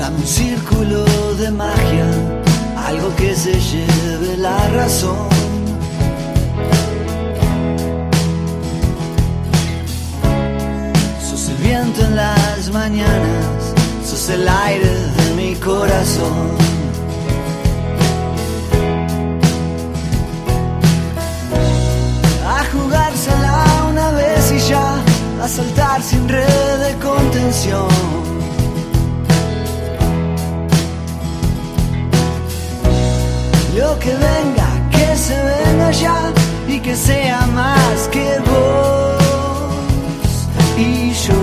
Dame un círculo de magia, algo que se lleve la razón. Sos el viento en las mañanas, sos el aire de mi corazón. A jugársela una vez y ya, a saltar sin red de contención. Lo que venga, que se venga ya, y que sea más que vos y yo.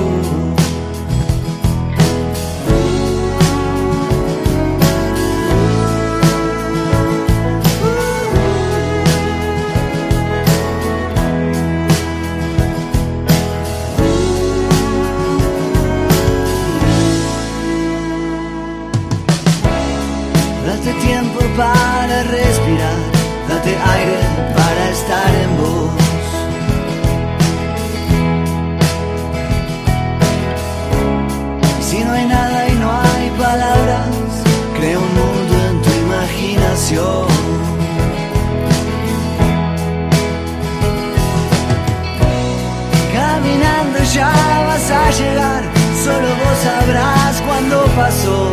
Date tiempo para respirar, date aire para estar en vos. Si no hay nada y no hay palabras, crea un mundo en tu imaginación. Caminando ya vas a llegar, solo vos sabrás cuándo pasó.